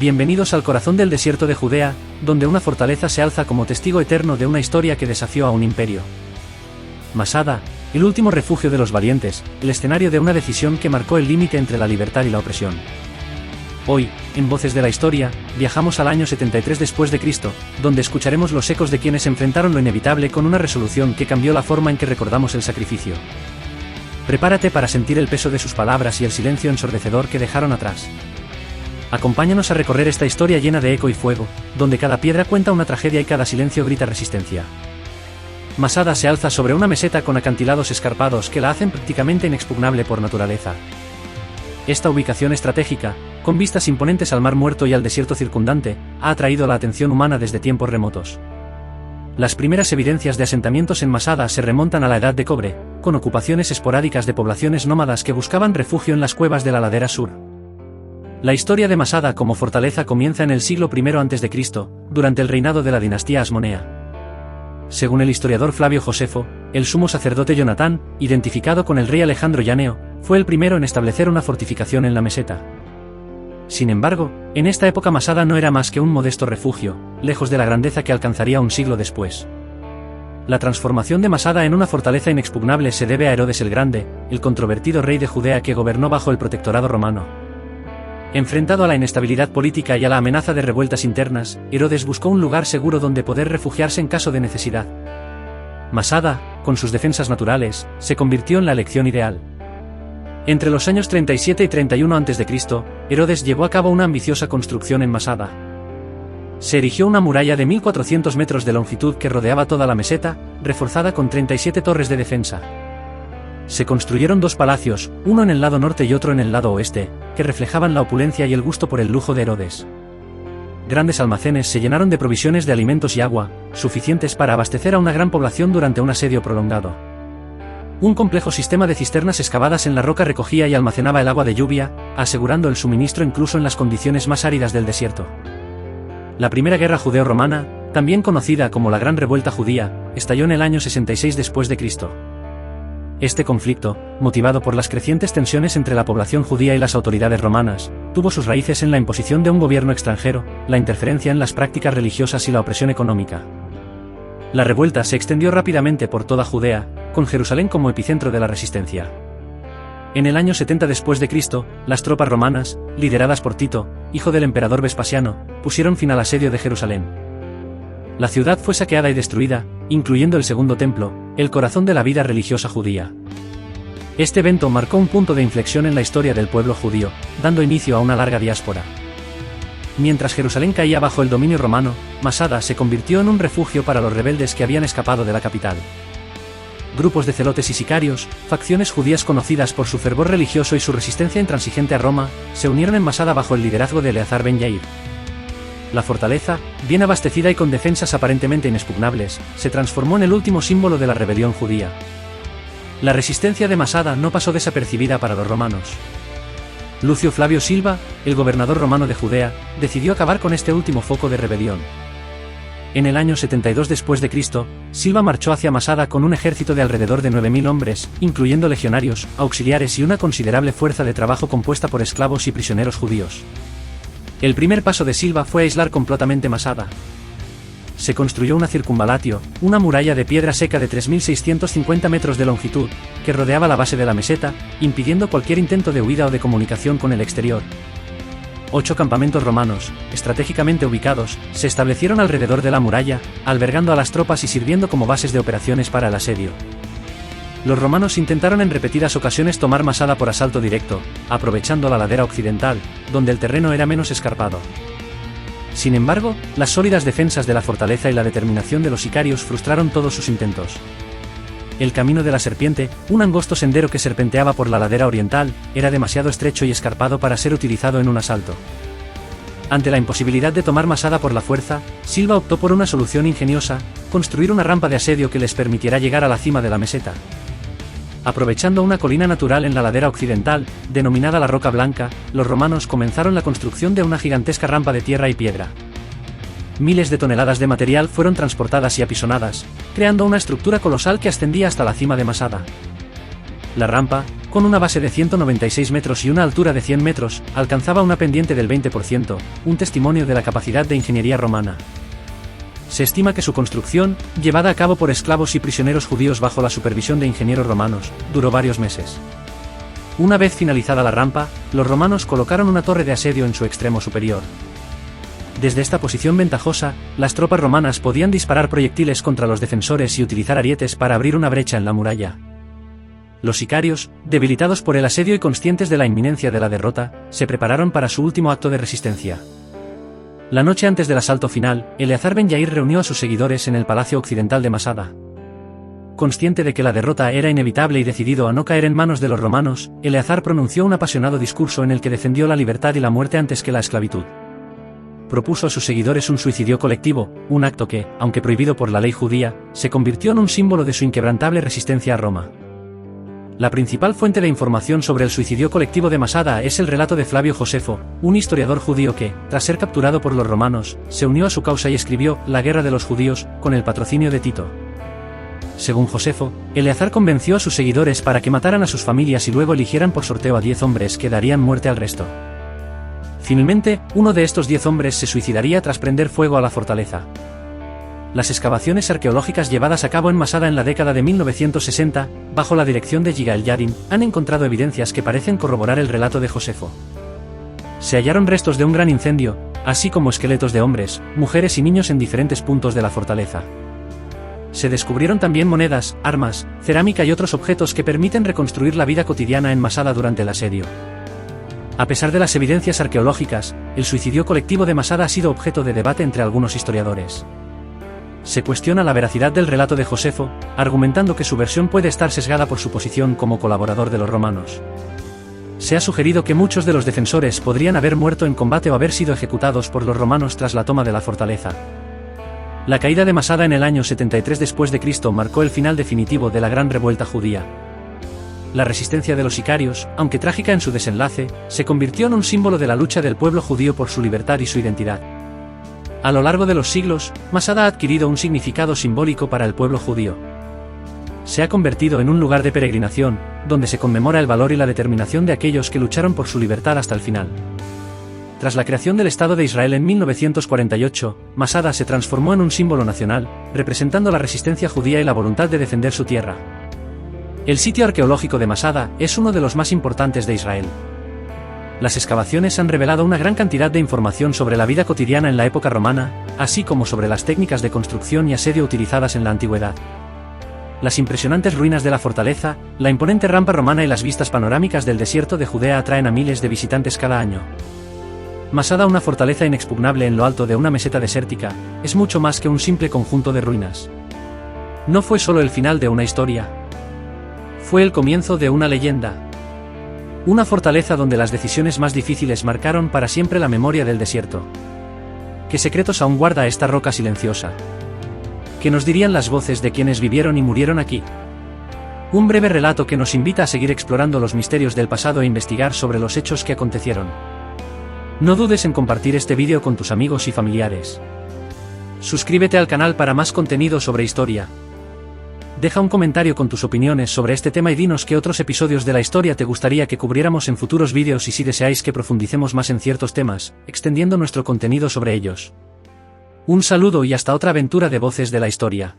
Bienvenidos al corazón del desierto de Judea, donde una fortaleza se alza como testigo eterno de una historia que desafió a un imperio. Masada, el último refugio de los valientes, el escenario de una decisión que marcó el límite entre la libertad y la opresión. Hoy, en Voces de la Historia, viajamos al año 73 después de Cristo, donde escucharemos los ecos de quienes enfrentaron lo inevitable con una resolución que cambió la forma en que recordamos el sacrificio. Prepárate para sentir el peso de sus palabras y el silencio ensordecedor que dejaron atrás. Acompáñanos a recorrer esta historia llena de eco y fuego, donde cada piedra cuenta una tragedia y cada silencio grita resistencia. Masada se alza sobre una meseta con acantilados escarpados que la hacen prácticamente inexpugnable por naturaleza. Esta ubicación estratégica, con vistas imponentes al Mar Muerto y al desierto circundante, ha atraído la atención humana desde tiempos remotos. Las primeras evidencias de asentamientos en Masada se remontan a la Edad de Cobre, con ocupaciones esporádicas de poblaciones nómadas que buscaban refugio en las cuevas de la ladera sur. La historia de Masada como fortaleza comienza en el siglo I a.C., durante el reinado de la dinastía Asmonea. Según el historiador Flavio Josefo, el sumo sacerdote Jonatán, identificado con el rey Alejandro Llaneo, fue el primero en establecer una fortificación en la meseta. Sin embargo, en esta época Masada no era más que un modesto refugio, lejos de la grandeza que alcanzaría un siglo después. La transformación de Masada en una fortaleza inexpugnable se debe a Herodes el Grande, el controvertido rey de Judea que gobernó bajo el protectorado romano. Enfrentado a la inestabilidad política y a la amenaza de revueltas internas, Herodes buscó un lugar seguro donde poder refugiarse en caso de necesidad. Masada, con sus defensas naturales, se convirtió en la elección ideal. Entre los años 37 y 31 a.C., Herodes llevó a cabo una ambiciosa construcción en Masada. Se erigió una muralla de 1400 metros de longitud que rodeaba toda la meseta, reforzada con 37 torres de defensa. Se construyeron dos palacios, uno en el lado norte y otro en el lado oeste, que reflejaban la opulencia y el gusto por el lujo de Herodes. Grandes almacenes se llenaron de provisiones de alimentos y agua, suficientes para abastecer a una gran población durante un asedio prolongado. Un complejo sistema de cisternas excavadas en la roca recogía y almacenaba el agua de lluvia, asegurando el suministro incluso en las condiciones más áridas del desierto. La Primera Guerra Judeo-Romana, también conocida como la Gran Revuelta Judía, estalló en el año 66 después de Cristo. Este conflicto, motivado por las crecientes tensiones entre la población judía y las autoridades romanas, tuvo sus raíces en la imposición de un gobierno extranjero, la interferencia en las prácticas religiosas y la opresión económica. La revuelta se extendió rápidamente por toda Judea, con Jerusalén como epicentro de la resistencia. En el año 70 después de Cristo, las tropas romanas, lideradas por Tito, hijo del emperador Vespasiano, pusieron fin al asedio de Jerusalén. La ciudad fue saqueada y destruida, incluyendo el segundo templo, el corazón de la vida religiosa judía. Este evento marcó un punto de inflexión en la historia del pueblo judío, dando inicio a una larga diáspora. Mientras Jerusalén caía bajo el dominio romano, Masada se convirtió en un refugio para los rebeldes que habían escapado de la capital. Grupos de celotes y sicarios, facciones judías conocidas por su fervor religioso y su resistencia intransigente a Roma, se unieron en Masada bajo el liderazgo de Eleazar ben Yair. La fortaleza, bien abastecida y con defensas aparentemente inexpugnables, se transformó en el último símbolo de la rebelión judía. La resistencia de Masada no pasó desapercibida para los romanos. Lucio Flavio Silva, el gobernador romano de Judea, decidió acabar con este último foco de rebelión. En el año 72 después de Cristo, Silva marchó hacia Masada con un ejército de alrededor de 9000 hombres, incluyendo legionarios, auxiliares y una considerable fuerza de trabajo compuesta por esclavos y prisioneros judíos. El primer paso de Silva fue aislar completamente Masada. Se construyó una circunvalatio, una muralla de piedra seca de 3650 metros de longitud, que rodeaba la base de la meseta, impidiendo cualquier intento de huida o de comunicación con el exterior. 8 campamentos romanos, estratégicamente ubicados, se establecieron alrededor de la muralla, albergando a las tropas y sirviendo como bases de operaciones para el asedio. Los romanos intentaron en repetidas ocasiones tomar Masada por asalto directo, aprovechando la ladera occidental, donde el terreno era menos escarpado. Sin embargo, las sólidas defensas de la fortaleza y la determinación de los sicarios frustraron todos sus intentos. El camino de la serpiente, un angosto sendero que serpenteaba por la ladera oriental, era demasiado estrecho y escarpado para ser utilizado en un asalto. Ante la imposibilidad de tomar Masada por la fuerza, Silva optó por una solución ingeniosa: construir una rampa de asedio que les permitiera llegar a la cima de la meseta. Aprovechando una colina natural en la ladera occidental, denominada la Roca Blanca, los romanos comenzaron la construcción de una gigantesca rampa de tierra y piedra. Miles de toneladas de material fueron transportadas y apisonadas, creando una estructura colosal que ascendía hasta la cima de Masada. La rampa, con una base de 196 metros y una altura de 100 metros, alcanzaba una pendiente del 20%, un testimonio de la capacidad de ingeniería romana. Se estima que su construcción, llevada a cabo por esclavos y prisioneros judíos bajo la supervisión de ingenieros romanos, duró varios meses. Una vez finalizada la rampa, los romanos colocaron una torre de asedio en su extremo superior. Desde esta posición ventajosa, las tropas romanas podían disparar proyectiles contra los defensores y utilizar arietes para abrir una brecha en la muralla. Los sicarios, debilitados por el asedio y conscientes de la inminencia de la derrota, se prepararon para su último acto de resistencia. La noche antes del asalto final, Eleazar ben Yair reunió a sus seguidores en el palacio occidental de Masada. Consciente de que la derrota era inevitable y decidido a no caer en manos de los romanos, Eleazar pronunció un apasionado discurso en el que defendió la libertad y la muerte antes que la esclavitud. Propuso a sus seguidores un suicidio colectivo, un acto que, aunque prohibido por la ley judía, se convirtió en un símbolo de su inquebrantable resistencia a Roma. La principal fuente de información sobre el suicidio colectivo de Masada es el relato de Flavio Josefo, un historiador judío que, tras ser capturado por los romanos, se unió a su causa y escribió La guerra de los judíos, con el patrocinio de Tito. Según Josefo, Eleazar convenció a sus seguidores para que mataran a sus familias y luego eligieran por sorteo a 10 hombres que darían muerte al resto. Finalmente, uno de estos 10 hombres se suicidaría tras prender fuego a la fortaleza. Las excavaciones arqueológicas llevadas a cabo en Masada en la década de 1960, bajo la dirección de Yigael Yadin, han encontrado evidencias que parecen corroborar el relato de Josefo. Se hallaron restos de un gran incendio, así como esqueletos de hombres, mujeres y niños en diferentes puntos de la fortaleza. Se descubrieron también monedas, armas, cerámica y otros objetos que permiten reconstruir la vida cotidiana en Masada durante el asedio. A pesar de las evidencias arqueológicas, el suicidio colectivo de Masada ha sido objeto de debate entre algunos historiadores. Se cuestiona la veracidad del relato de Josefo, argumentando que su versión puede estar sesgada por su posición como colaborador de los romanos. Se ha sugerido que muchos de los defensores podrían haber muerto en combate o haber sido ejecutados por los romanos tras la toma de la fortaleza. La caída de Masada en el año 73 después de Cristo marcó el final definitivo de la gran revuelta judía. La resistencia de los sicarios, aunque trágica en su desenlace, se convirtió en un símbolo de la lucha del pueblo judío por su libertad y su identidad. A lo largo de los siglos, Masada ha adquirido un significado simbólico para el pueblo judío. Se ha convertido en un lugar de peregrinación, donde se conmemora el valor y la determinación de aquellos que lucharon por su libertad hasta el final. Tras la creación del Estado de Israel en 1948, Masada se transformó en un símbolo nacional, representando la resistencia judía y la voluntad de defender su tierra. El sitio arqueológico de Masada es uno de los más importantes de Israel. Las excavaciones han revelado una gran cantidad de información sobre la vida cotidiana en la época romana, así como sobre las técnicas de construcción y asedio utilizadas en la antigüedad. Las impresionantes ruinas de la fortaleza, la imponente rampa romana y las vistas panorámicas del desierto de Judea atraen a miles de visitantes cada año. Masada, una fortaleza inexpugnable en lo alto de una meseta desértica, es mucho más que un simple conjunto de ruinas. No fue solo el final de una historia. Fue el comienzo de una leyenda. Una fortaleza donde las decisiones más difíciles marcaron para siempre la memoria del desierto. ¿Qué secretos aún guarda esta roca silenciosa? ¿Qué nos dirían las voces de quienes vivieron y murieron aquí? Un breve relato que nos invita a seguir explorando los misterios del pasado e investigar sobre los hechos que acontecieron. No dudes en compartir este vídeo con tus amigos y familiares. Suscríbete al canal para más contenido sobre historia. Deja un comentario con tus opiniones sobre este tema y dinos qué otros episodios de la historia te gustaría que cubriéramos en futuros vídeos y si deseáis que profundicemos más en ciertos temas, extendiendo nuestro contenido sobre ellos. Un saludo y hasta otra aventura de Voces de la Historia.